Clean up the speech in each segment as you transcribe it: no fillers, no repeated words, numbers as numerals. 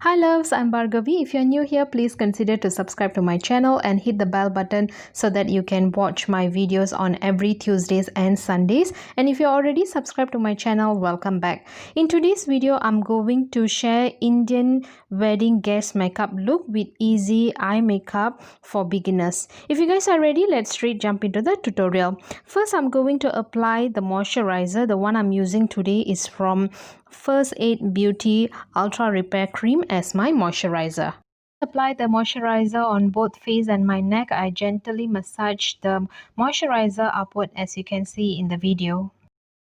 Hi loves, I'm Bhargavi. If you're new here, please consider to subscribe to my channel and hit the bell button so that you can watch my videos on every Tuesdays and Sundays. And if you're already subscribed to my channel, welcome back. In today's video, I'm going to share Indian wedding guest makeup look with easy eye makeup for beginners. If you guys are ready, let's straight jump into the tutorial. First, I'm going to apply the moisturizer. The one I'm using today is from First Aid Beauty Ultra Repair Cream as my moisturizer. Apply the moisturizer on both face and my neck. I gently massage the moisturizer upward as you can see in the video.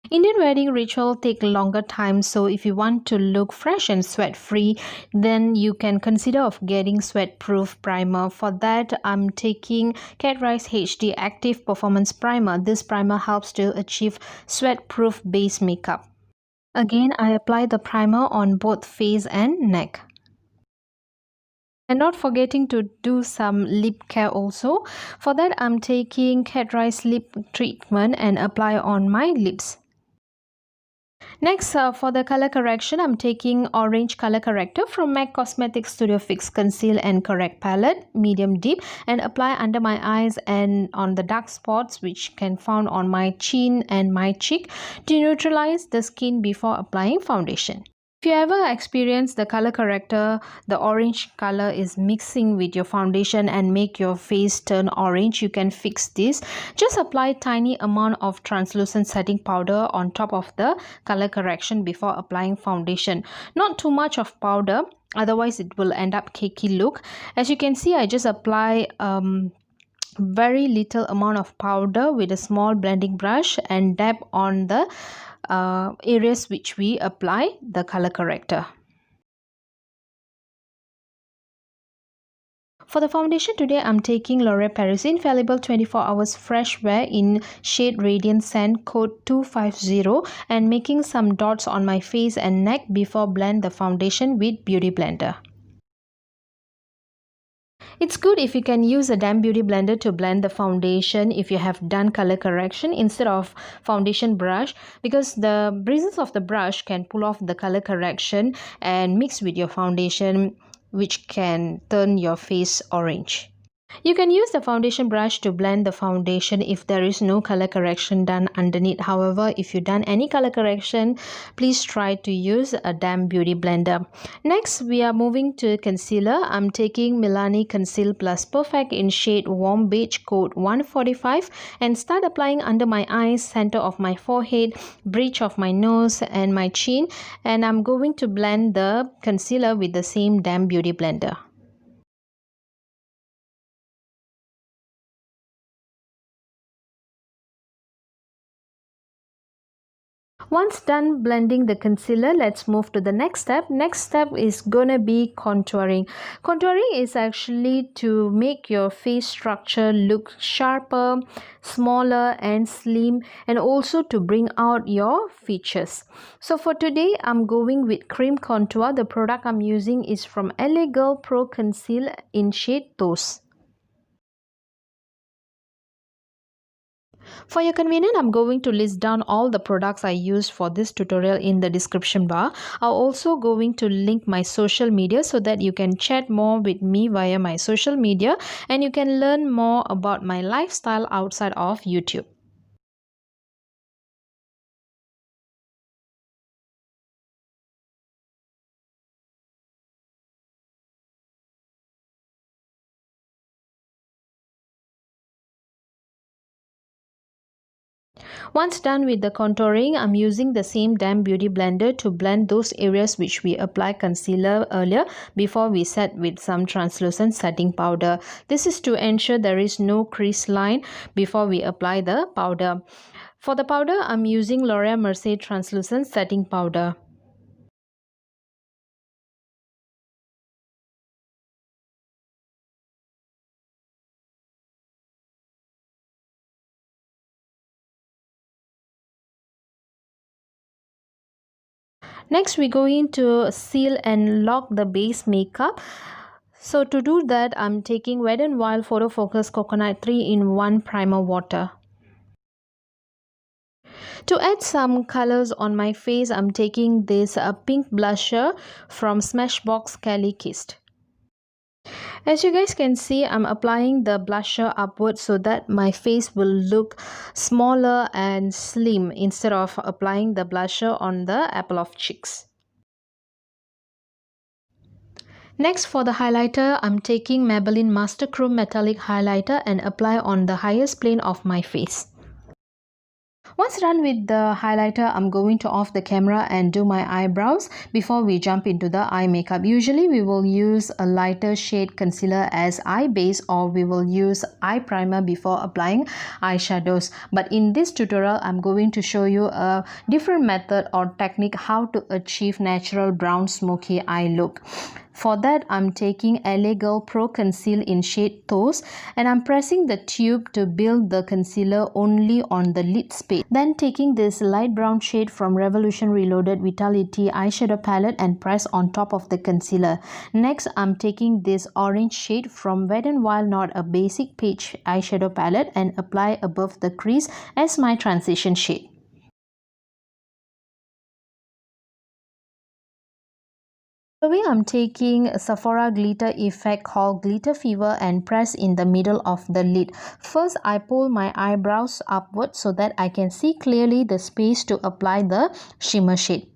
Indian wedding ritual take longer time, so if you want to look fresh and sweat free, then you can consider of getting sweat proof primer. For that, I'm taking Catrice HD Active Performance Primer. This primer helps to achieve sweat proof base makeup. Again, I apply the primer on both face and neck. And not forgetting to do some lip care also. For that, I'm taking Catrice Lip Treatment and apply on my lips. Next, for the color correction, I'm taking Orange Color Corrector from MAC Cosmetics Studio Fix Conceal and Correct Palette, medium deep, and apply under my eyes and on the dark spots which can found on my chin and my cheek to neutralize the skin before applying foundation. If you ever experience the color corrector, the orange color is mixing with your foundation and make your face turn orange, you can fix this. Just apply tiny amount of translucent setting powder on top of the color correction before applying foundation. Not too much of powder, otherwise it will end up cakey look. As you can see, I just apply very little amount of powder with a small blending brush and dab on the areas which we apply the color corrector. For the foundation today, I'm taking L'Oreal Infallible 24 Hours Fresh Wear in shade Radiant Sand code 250 and making some dots on my face and neck before blend the foundation with Beauty Blender. It's good if you can use a damp beauty blender to blend the foundation if you have done color correction instead of foundation brush, because the bristles of the brush can pull off the color correction and mix with your foundation, which can turn your face orange. You can use the foundation brush to blend the foundation if there is no color correction done underneath. However, if you've done any color correction, please try to use a damp beauty blender. Next, we are moving to concealer. I'm taking Milani Conceal Plus Perfect in shade Warm Beige code 145 and start applying under my eyes, center of my forehead, bridge of my nose and my chin, and I'm going to blend the concealer with the same damp beauty blender. Once done blending the concealer, let's move to the next step. Next step is gonna be contouring. Contouring is actually to make your face structure look sharper, smaller and slim, and also to bring out your features. So for today, I'm going with cream contour. The product I'm using is from LA Girl Pro Conceal in shade Toast. For your convenience, I'm going to list down all the products I used for this tutorial in the description bar. I'm also going to link my social media so that you can chat more with me via my social media and you can learn more about my lifestyle outside of YouTube. Once done with the contouring, I'm using the same damp beauty blender to blend those areas which we applied concealer earlier before we set with some translucent setting powder. This is to ensure there is no crease line before we apply the powder. For the powder, I'm using L'Oreal Mercier translucent setting powder. Next, we're going to seal and lock the base makeup. So to do that, I'm taking Wet n Wild Photo Focus Coconut 3-in-1 Primer Water. To add some colors on my face, I'm taking this pink blusher from Smashbox Cali Kissed. As you guys can see, I'm applying the blusher upwards so that my face will look smaller and slim instead of applying the blusher on the apple of cheeks. Next, for the highlighter, I'm taking Maybelline Master Chrome Metallic Highlighter and apply on the highest plane of my face. Once done with the highlighter, I'm going to off the camera and do my eyebrows before we jump into the eye makeup. Usually we will use a lighter shade concealer as eye base, or we will use eye primer before applying eyeshadows. But in this tutorial, I'm going to show you a different method or technique how to achieve natural brown smoky eye look. For that, I'm taking LA Girl Pro Conceal in shade Toast and I'm pressing the tube to build the concealer only on the lid space. Then taking this light brown shade from Revolution Reloaded Vitality eyeshadow palette and press on top of the concealer. Next, I'm taking this orange shade from Wet n Wild Not a Basic Peach eyeshadow palette and apply above the crease as my transition shade. I'm taking Sephora Glitter Effect called Glitter Fever and press in the middle of the lid. First, I pull my eyebrows upward so that I can see clearly the space to apply the shimmer shade.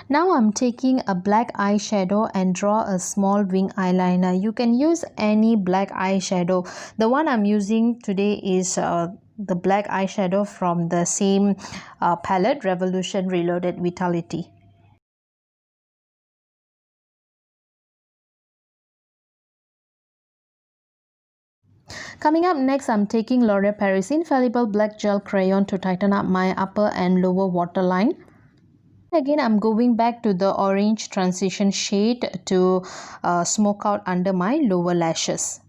Now I'm taking a black eyeshadow and draw a small wing eyeliner. You can use any black eyeshadow. The one I'm using today is the black eyeshadow from the same palette, Revolution Reloaded Vitality. Coming up next, I'm taking L'Oreal Paris Infallible Black Gel Crayon to tighten up my upper and lower waterline. Again, I'm going back to the orange transition shade to smoke out under my lower lashes.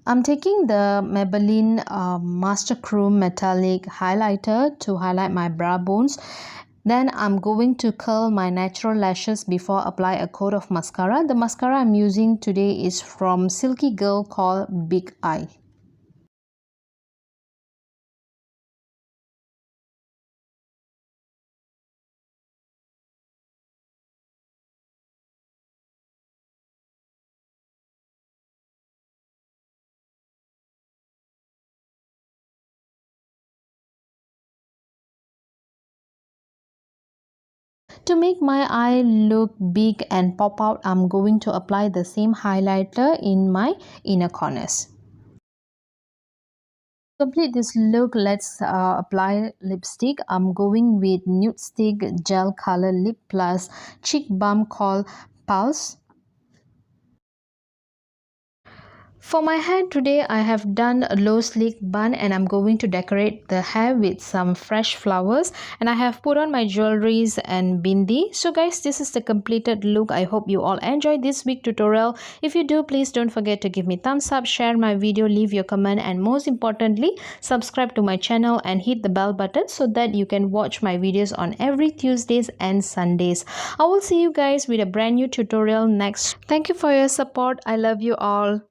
I'm taking the Maybelline Master Chrome Metallic Highlighter to highlight my brow bones. Then I'm going to curl my natural lashes before apply a coat of mascara. The mascara I'm using today is from Silky Girl called Big Eye. To make my eye look big and pop out, I'm going to apply the same highlighter in my inner corners. To complete this look, let's apply lipstick. I'm going with Nude Stick Gel Color Lip Plus Cheek Balm called Pulse. For my hair today, I have done a low sleek bun and I'm going to decorate the hair with some fresh flowers, and I have put on my jewelries and bindi. So guys, this is the completed look. I hope you all enjoyed this week tutorial. If you do, please don't forget to give me thumbs up, share my video, leave your comment, and most importantly, subscribe to my channel and hit the bell button so that you can watch my videos on every Tuesdays and Sundays. I will see you guys with a brand new tutorial next. Thank you for your support. I love you all.